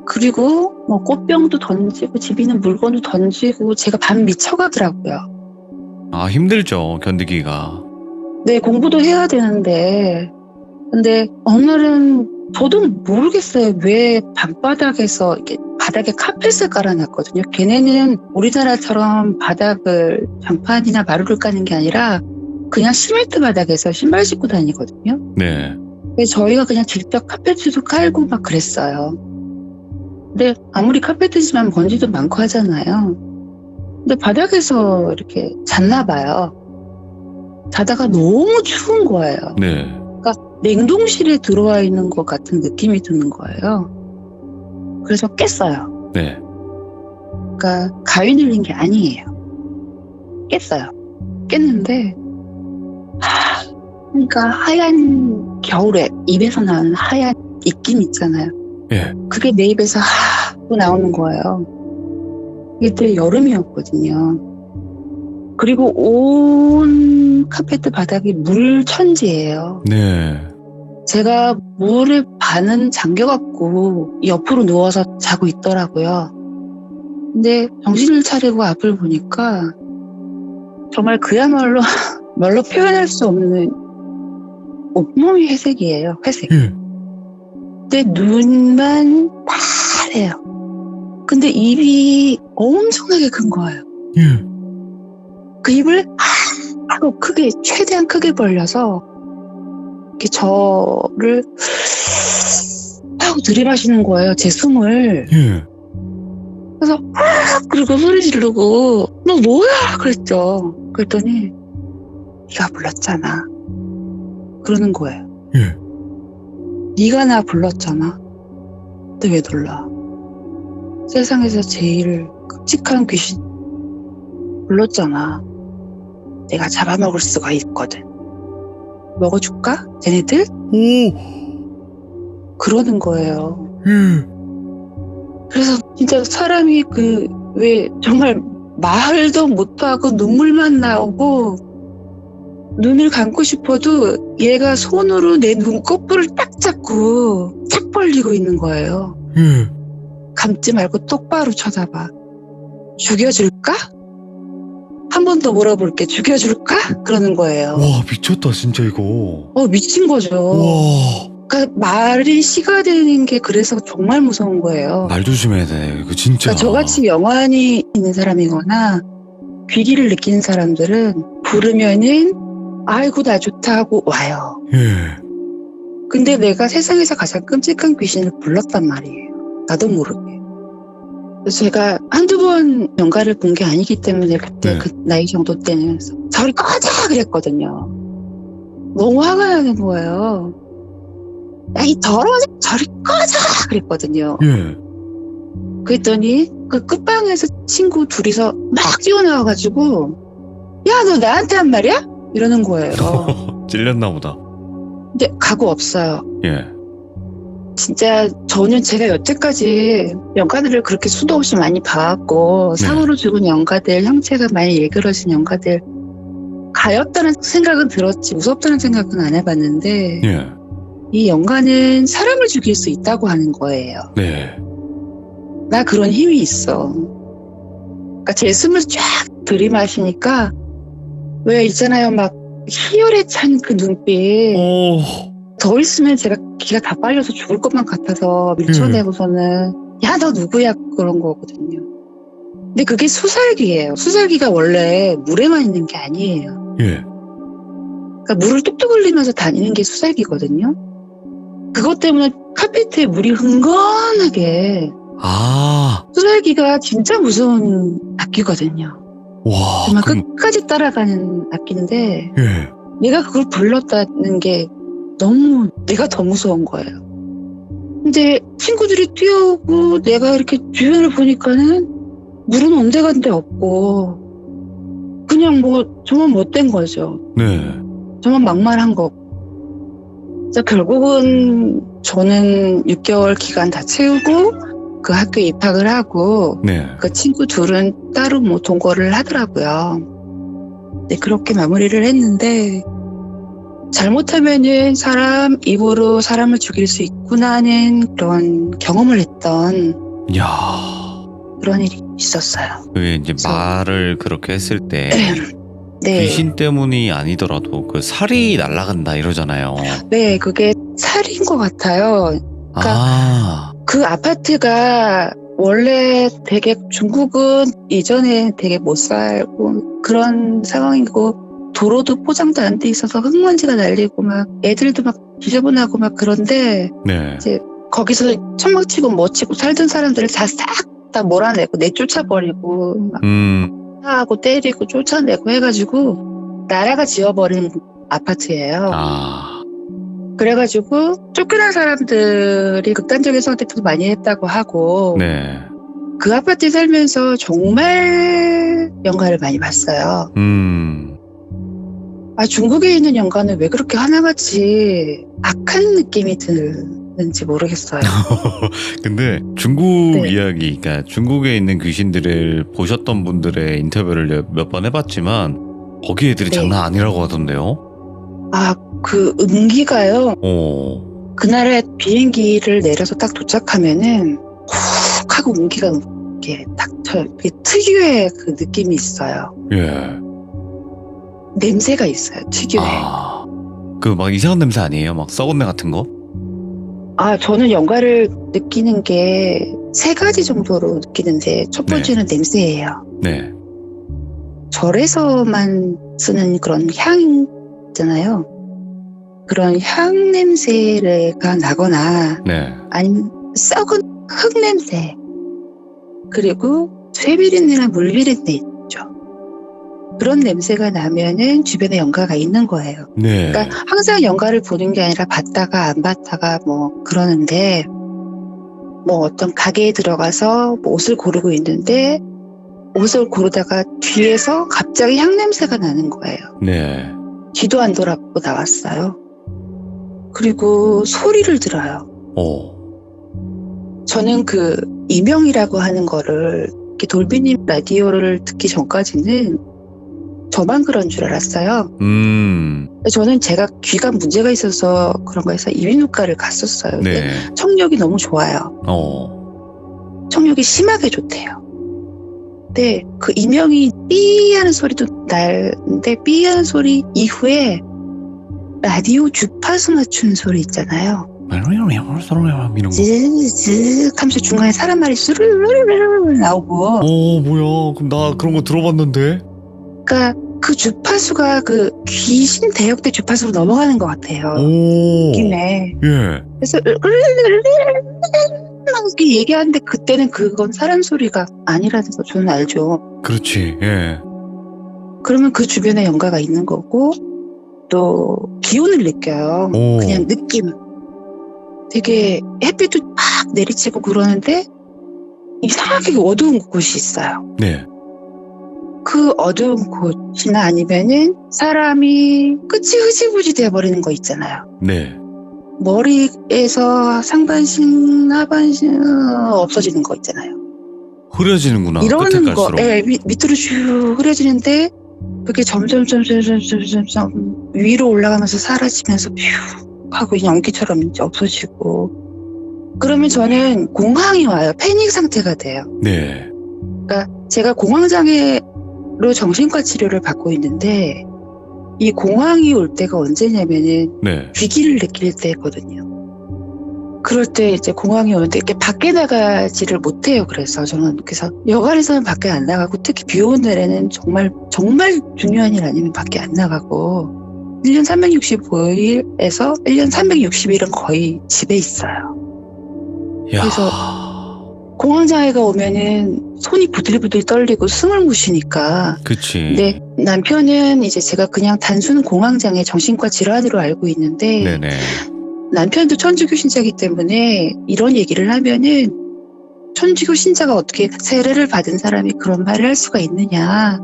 B: 그리고 뭐 꽃병도 던지고 집에 있는 물건도 던지고 제가 반 미쳐가더라고요.
A: 아, 힘들죠, 견디기가.
B: 네, 공부도 해야 되는데 근데 어느 날은 저도 모르겠어요. 왜 밤바닥에서 이렇게 바닥에 카펫을 깔아놨거든요. 걔네는 우리나라처럼 바닥을 장판이나 마루를 까는 게 아니라 그냥 시멘트 바닥에서 신발 신고 다니거든요.
A: 네.
B: 근데 저희가 그냥 직접 카펫도 깔고 막 그랬어요. 근데 아무리 카펫이지만 먼지도 많고 하잖아요. 근데 바닥에서 이렇게 잤나 봐요. 자다가 너무 추운 거예요.
A: 네.
B: 냉동실에 들어와 있는 것 같은 느낌이 드는 거예요. 그래서 깼어요.
A: 네.
B: 그러니까 가위 눌린 게 아니에요. 깼어요. 깼는데 그러니까 하얀 겨울에 입에서 나오는 하얀 입김 있잖아요.
A: 예.
B: 그게 내 입에서 하고 나오는 거예요. 이때 여름이었거든요. 그리고 온 카페트 바닥이 물천지예요.
A: 네.
B: 제가 물에 반은 잠겨갖고 옆으로 누워서 자고 있더라고요. 근데 정신을 차리고 앞을 보니까 정말 그야말로 말로 표현할 수 없는 온몸이 회색이에요. 회색.
A: 예.
B: 근데 눈만 파래요. 근데 입이 엄청나게 큰 거예요.
A: 예.
B: 그 입을 하고 크게 최대한 크게 벌려서 이렇게 저를 하고 들이마시는 거예요. 제 숨을.
A: 예.
B: 그래서 그리고 소리 지르고 너 뭐야 그랬죠. 그랬더니 네가 불렀잖아. 그러는 거예요.
A: 예.
B: 네가 나 불렀잖아. 근데 왜 놀라? 세상에서 제일 끔찍한 귀신 불렀잖아. 내가 잡아먹을 수가 있거든. 먹어줄까? 쟤네들?
A: 오.
B: 그러는 거예요.
A: 예.
B: 그래서 진짜 사람이 왜 정말 말도 못하고 눈물만 나오고 눈을 감고 싶어도 얘가 손으로 내 눈꺼풀을 딱 잡고 착 벌리고 있는 거예요.
A: 예.
B: 감지 말고 똑바로 쳐다봐. 죽여줄까? 한 번 더 물어볼게. 죽여줄까? 그러는 거예요.
A: 와, 미쳤다, 진짜 이거.
B: 미친 거죠.
A: 와.
B: 그러니까 말이 씨가 되는 게 그래서 정말 무서운 거예요.
A: 말 조심해야 돼, 이거 진짜.
B: 그러니까 저같이 영환이 있는 사람이거나 귀기를 느끼는 사람들은 부르면은 아이고 나 좋다 하고 와요.
A: 예.
B: 근데 내가 세상에서 가장 끔찍한 귀신을 불렀단 말이에요. 나도 모르게. 그래서 제가 한두 번 연가를 본 게 아니기 때문에 그때
A: 네.
B: 그 나이 정도 때는 저리 꺼져 그랬거든요. 너무 화가 나는 거예요. 야 이 더러운 저리 꺼져 그랬거든요.
A: 예.
B: 그랬더니 그 끝방에서 친구 둘이서 막 뛰어나와가지고 야 너 나한테 한 말이야? 이러는 거예요.
A: 찔렸나 보다.
B: 근데 각오 없어요.
A: 예.
B: 진짜 저는 제가 여태까지 연가들을 그렇게 수도 없이 많이 봐왔고
A: 네.
B: 상으로 죽은 연가들, 형체가 많이 일그러진 연가들 가엾다는 생각은 들었지 무섭다는 생각은 안 해봤는데
A: 예.
B: 이 연가는 사람을 죽일 수 있다고 하는 거예요.
A: 네.
B: 나 그런 힘이 있어. 그러니까 제 숨을 쫙 들이마시니까 왜 있잖아요 막 희열에 찬 그 눈빛
A: 오.
B: 더 있으면 제가 기가 다 빨려서 죽을 것만 같아서 밀쳐내고서는 야 너 누구야 그런 거거든요. 근데 그게 수살기예요. 수살기가 원래 물에만 있는 게 아니에요.
A: 예.
B: 그러니까 물을 뚝뚝 흘리면서 다니는 게 수살기거든요. 그것 때문에 카페트에 물이 흥건하게
A: 아.
B: 수살기가 진짜 무서운 악기거든요.
A: 와.
B: 정말
A: 그럼,
B: 끝까지 따라가는 악기인데
A: 예.
B: 내가 그걸 불렀다는 게 너무 내가 더 무서운 거예요. 근데 친구들이 뛰어오고 내가 이렇게 주변을 보니까는 물은 온데간데 없고 그냥 뭐 정말 못된 거죠.
A: 네.
B: 정말 막말한 거고. 그래서 결국은 저는 6개월 기간 다 채우고 그 학교에 입학을 하고
A: 네.
B: 그 친구 둘은 따로 뭐 동거를 하더라고요. 네, 그렇게 마무리를 했는데 잘못하면은 사람 입으로 사람을 죽일 수 있구나는 그런 경험을 했던
A: 야,
B: 그런 일이 있었어요.
A: 그게 이제
B: 그래서-
A: 말을 그렇게 했을 때
B: 네.
A: 귀신 때문이 아니더라도 그 살이 날아간다 이러잖아요.
B: 네, 그게 살인 것 같아요.
A: 아,
B: 그 아파트가 원래 되게 중국은 이전에 되게 못 살고 그런 상황이고 도로도 포장도 안 돼 있어서 흙먼지가 날리고 막 애들도 막 지저분하고 막 그런데
A: 네.
B: 거기서 천막 치고 뭐 치고 살던 사람들을 다 싹 다 몰아내고 내쫓아버리고 막 하고 때리고 쫓아내고 해가지고 나라가 지어버린 아파트예요.
A: 아,
B: 그래가지고 쫓겨난 사람들이 극단적인 선택도 많이 했다고 하고
A: 네.
B: 그 아파트에 살면서 정말 연가를 많이 봤어요. 아, 중국에 있는 연가는 왜 그렇게 하나같이 악한 느낌이 드는지 모르겠어요.
A: 근데 중국
B: 네.
A: 이야기, 그러니까 중국에 있는 귀신들을 보셨던 분들의 인터뷰를 몇 번 해봤지만 거기 애들이
B: 네.
A: 장난 아니라고 하던데요.
B: 아, 그 음기가요.
A: 어,
B: 그날에 비행기를 내려서 딱 도착하면은 훅 하고 음기가 이렇게 딱 저 특유의 그 느낌이 있어요.
A: 예.
B: 냄새가 있어요. 특유의.
A: 아, 그 막 이상한 냄새 아니에요? 막 썩은 내 같은 거?
B: 아, 저는 연가를 느끼는 게 3가지 정도로 느끼는데 첫 번째는 냄새예요.
A: 네.
B: 절에서만 쓰는 그런 향 있잖아요. 그런 향 냄새가 나거나
A: 네.
B: 아니면 썩은 흙 냄새 그리고 쇠비린내나 물비린내 있죠. 그런 냄새가 나면은 주변에 연가가 있는 거예요.
A: 네.
B: 그러니까 항상 연가를 보는 게 아니라 봤다가 안 봤다가 뭐 그러는데 뭐 어떤 가게에 들어가서 뭐 옷을 고르고 있는데 옷을 고르다가 뒤에서 갑자기 향 냄새가 나는 거예요.
A: 네.
B: 뒤도 안 돌아보고 나왔어요. 그리고 소리를 들어요. 저는 그 이명이라고 하는 거를 이렇게 돌비님 라디오를 듣기 전까지는 저만 그런 줄 알았어요. 저는 제가 귀가 문제가 있어서 그런 거에서 이비인후과를 갔었어요. 근데
A: 네.
B: 청력이 너무 좋아요. 청력이 심하게 좋대요. 근데 그 이명이 삐 하는 소리도 나는데 삐 하는 소리 이후에 라디오 주파수 맞추는 소리 있잖아요.
A: 이런 거.
B: 즈즈즈 하면서 중간에 사람 말이 스르르르르 나오고.
A: 뭐야? 그럼 나 그런 거 들어봤는데.
B: 그러니까 그 주파수가 그 귀신 대역대 주파수로 넘어가는 것 같아요. 느낌에.
A: 예.
B: 그래서 이렇게 얘기하는데 그때는 그건 사람 소리가 아니라는 거 저는 알죠.
A: 그렇지. 예.
B: 그러면 그 주변에 연가가 있는 거고 또 기운을 느껴요. 그냥 느낌. 되게 햇빛도 막 내리치고 그러는데 이상하게 어두운 곳이 있어요.
A: 네.
B: 그 어두운 곳이나 아니면은 사람이 끝이 흐지부지 되어버리는 거 있잖아요.
A: 네.
B: 머리에서 상반신, 하반신 없어지는 거 있잖아요.
A: 흐려지는구나. 끝에
B: 이러는 거,
A: 갈수록.
B: 예, 밑으로 쭉 흐려지는데 그게 점점 위로 올라가면서 사라지면서 퓨 하고 연기처럼 이제 없어지고. 그러면 저는 공황이 와요. 패닉 상태가 돼요.
A: 네.
B: 그러니까 제가 공황장애로 정신과 치료를 받고 있는데 이 공황이 올 때가 언제냐면은
A: 네.
B: 위기를 느낄 때거든요. 그럴 때 이제 공황이 오는데 이렇게 밖에 나가지를 못해요. 그래서 저는 그래서 여간에서는 밖에 안 나가고 특히 비 오는 날에는 정말 중요한 일 아니면 밖에 안 나가고 1년 365일에서 1년 360일은 거의 집에 있어요.
A: 야.
B: 그래서 공황장애가 오면은 손이 부들부들 떨리고 숨을 못 쉬니까.
A: 그치.
B: 근데 남편은 이제 제가 그냥 단순 공황장애 정신과 질환으로 알고 있는데
A: 네네.
B: 남편도 천주교 신자이기 때문에 이런 얘기를 하면은 천주교 신자가 어떻게 세례를 받은 사람이 그런 말을 할 수가 있느냐.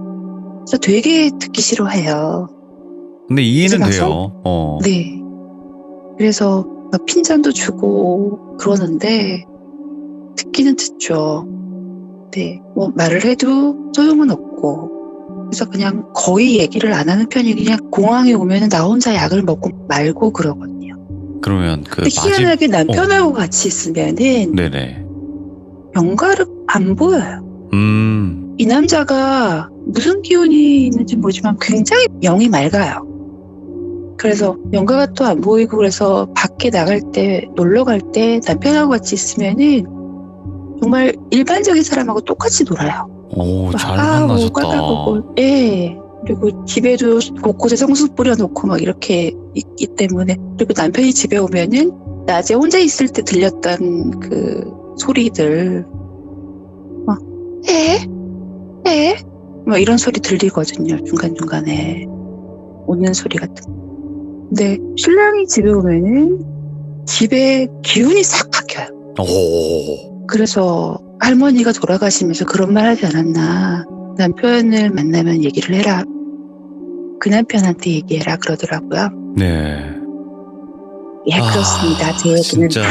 B: 그래서 되게 듣기 싫어해요.
A: 근데 이해는
B: 그래서
A: 돼요.
B: 네. 그래서 막 핀잔도 주고 그러는데 듣기는 듣죠. 네. 뭐 말을 해도 소용은 없고 그래서 그냥 거의 얘기를 안 하는 편이 그냥 공항에 오면은 나 혼자 약을 먹고 말고 그러거든요.
A: 그러면 그
B: 근데 희한하게 남편하고 같이 있으면은
A: 네네.
B: 영가를 안 보여요. 이 남자가 무슨 기운이 있는지 모르지만 굉장히 영이 맑아요. 그래서 영가가 또 안 보이고 그래서 밖에 나갈 때 놀러 갈 때 남편하고 같이 있으면은 정말 일반적인 사람하고 똑같이 놀아요.
A: 오, 잘
B: 뭐
A: 만나셨다.
B: 깔깔거리고, 예. 그리고 집에도 곳곳에 성수 뿌려놓고 막 이렇게 있기 때문에 그리고 남편이 집에 오면은 낮에 혼자 있을 때 들렸던 그 소리들 막 막 이런 소리 들리거든요. 중간중간에 웃는 소리 같은 거. 근데 신랑이 집에 오면은 집에 기운이 싹 바뀌어요.
A: 오.
B: 그래서 할머니가 돌아가시면서 그런 말 하지 않았나. 남편을 만나면 얘기를 해라. 그 남편한테 얘기해라 그러더라고요.
A: 네.
B: 예, 그렇습니다. 제 얘기는.
A: 진짜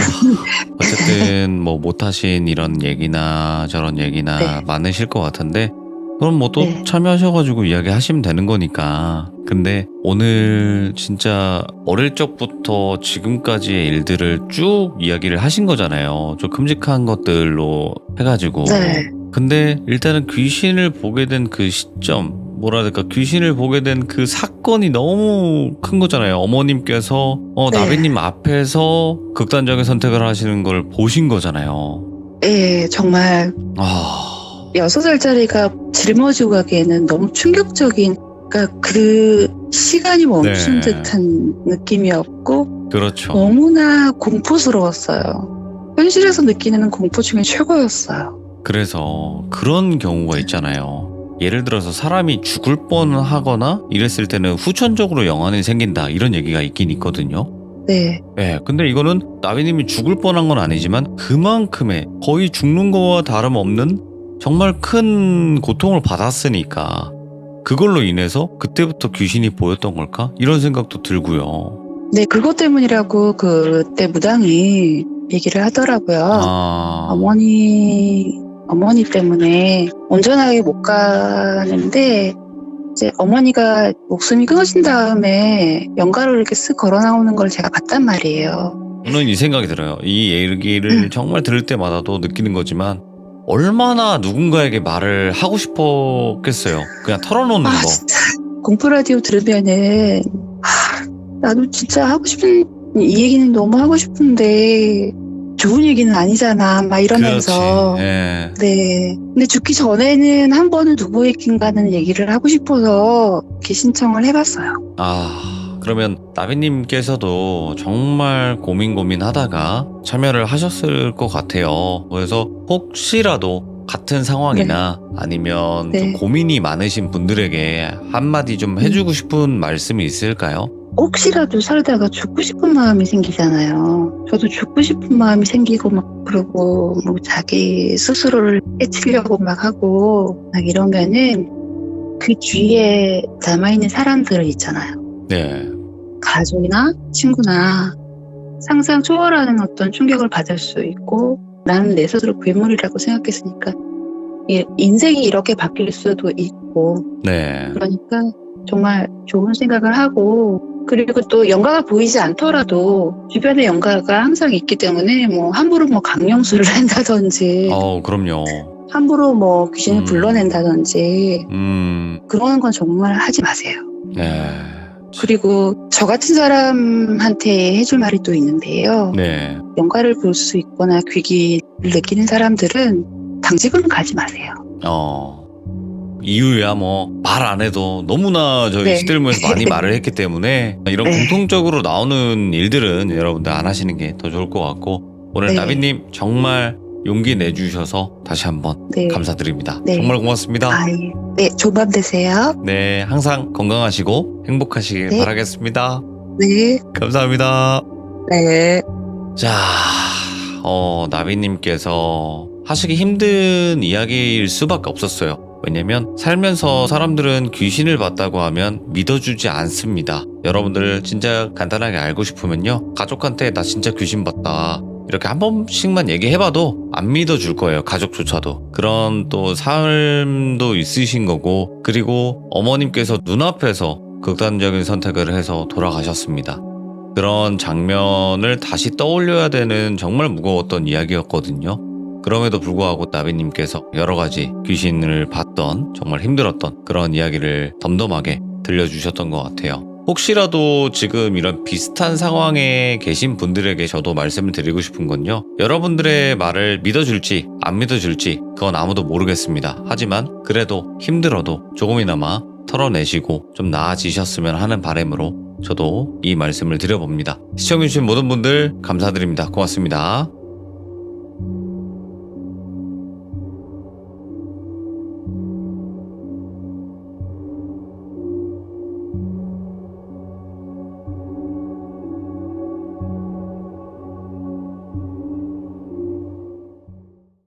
A: 어쨌든 뭐 못하신 이런 얘기나 저런 얘기나
B: 네.
A: 많으실 것 같은데 그럼 뭐 또
B: 네.
A: 참여하셔가지고 이야기하시면 되는 거니까. 근데 오늘 진짜 어릴 적부터 지금까지의 일들을 쭉 이야기를 하신 거잖아요. 좀 큼직한 것들로 해가지고.
B: 네.
A: 근데 일단은 귀신을 보게 된 그 시점, 뭐랄까 귀신을 보게 된 그 사건이 너무 큰 거잖아요. 어머님께서
B: 네.
A: 나비님 앞에서 극단적인 선택을 하시는 걸 보신 거잖아요.
B: 예, 정말
A: 아,
B: 6살짜리가 짊어지고 가기에는 너무 충격적인, 그러니까 그 시간이 멈춘
A: 네.
B: 듯한 느낌이었고
A: 그렇죠.
B: 너무나 공포스러웠어요. 현실에서 느끼는 공포 중에 최고였어요.
A: 그래서 그런 경우가 있잖아요. 예를 들어서 사람이 죽을 뻔하거나 이랬을 때는 후천적으로 영안이 생긴다 이런 얘기가 있긴 있거든요.
B: 네,
A: 네, 근데 이거는 나비님이 죽을 뻔한 건 아니지만 그만큼의 거의 죽는 거와 다름없는 정말 큰 고통을 받았으니까 그걸로 인해서 그때부터 귀신이 보였던 걸까? 이런 생각도 들고요.
B: 네, 그것 때문이라고 그때 무당이 얘기를 하더라고요.
A: 아,
B: 어머니 때문에 온전하게 못 가는데 이제 어머니가 목숨이 끊어진 다음에 연가로 이렇게 쓱 걸어 나오는 걸 제가 봤단 말이에요.
A: 저는 이 생각이 들어요. 이 얘기를 정말 들을 때마다도 느끼는 거지만 얼마나 누군가에게 말을 하고 싶었겠어요. 그냥 털어놓는 거.
B: 진짜 공포 라디오 들으면은 나도 진짜 하고 싶은 이 얘기는 너무 하고 싶은데 좋은 얘기는 아니잖아 막 이러면서.
A: 그렇지. 예.
B: 네. 근데 죽기 전에는 한 번은 누구에겐가는 얘기를 하고 싶어서 이렇게 신청을 해봤어요.
A: 그러면 나비님께서도 정말 고민하다가 참여를 하셨을 것 같아요. 그래서 혹시라도 같은 상황이나 아니면
B: 네.
A: 좀 고민이 많으신 분들에게 한마디 좀 해주고 싶은 말씀이 있을까요?
B: 혹시라도 살다가 죽고 싶은 마음이 생기잖아요. 저도 죽고 싶은 마음이 생기고 막 그러고 뭐 자기 스스로를 해치려고 막 하고 막 이러면은 그 주위에 남아있는 사람들 있잖아요.
A: 네.
B: 가족이나 친구나 상상 초월하는 어떤 충격을 받을 수 있고 나는 내 스스로 괴물이라고 생각했으니까 인생이 이렇게 바뀔 수도 있고
A: 네.
B: 그러니까 정말 좋은 생각을 하고 그리고 또 영가가 보이지 않더라도 주변에 영가가 항상 있기 때문에 뭐 함부로 뭐 강령술을 한다든지
A: 그럼요.
B: 함부로 뭐 귀신을 불러낸다든지 그런 건 정말 하지 마세요.
A: 네.
B: 그리고 저 같은 사람한테 해줄 말이 또 있는데요.
A: 네.
B: 영가를 볼 수 있거나 귀기를 느끼는 사람들은 당직은 가지 마세요.
A: 이유야 뭐 말 안 해도 너무나 저희
B: 네.
A: 시들모에서 많이 말을 했기 때문에 이런
B: 네.
A: 공통적으로 나오는 일들은 여러분들 안 하시는 게 더 좋을 것 같고 오늘
B: 네.
A: 나비님 정말 용기 내주셔서 다시 한번
B: 네.
A: 감사드립니다.
B: 네.
A: 정말 고맙습니다.
B: 예. 네, 좋은 밤 되세요.
A: 네, 항상 건강하시고 행복하시길
B: 네.
A: 바라겠습니다.
B: 네.
A: 감사합니다.
B: 네.
A: 자, 나비님께서 하시기 힘든 이야기일 수밖에 없었어요. 왜냐면 살면서 사람들은 귀신을 봤다고 하면 믿어주지 않습니다. 여러분들 진짜 간단하게 알고 싶으면요. 가족한테 나 진짜 귀신 봤다 이렇게 한 번씩만 얘기해봐도 안 믿어줄 거예요. 가족조차도. 그런 또 삶도 있으신 거고, 그리고 어머님께서 눈앞에서 극단적인 선택을 해서 돌아가셨습니다. 그런 장면을 다시 떠올려야 되는 정말 무거웠던 이야기였거든요. 그럼에도 불구하고 나비님께서 여러 가지 귀신을 봤던, 정말 힘들었던 그런 이야기를 덤덤하게 들려주셨던 것 같아요. 혹시라도 지금 이런 비슷한 상황에 계신 분들에게 저도 말씀을 드리고 싶은 건요. 여러분들의 말을 믿어줄지 안 믿어줄지 그건 아무도 모르겠습니다. 하지만 그래도 힘들어도 조금이나마 털어내시고 좀 나아지셨으면 하는 바람으로 저도 이 말씀을 드려봅니다. 시청해주신 모든 분들 감사드립니다. 고맙습니다.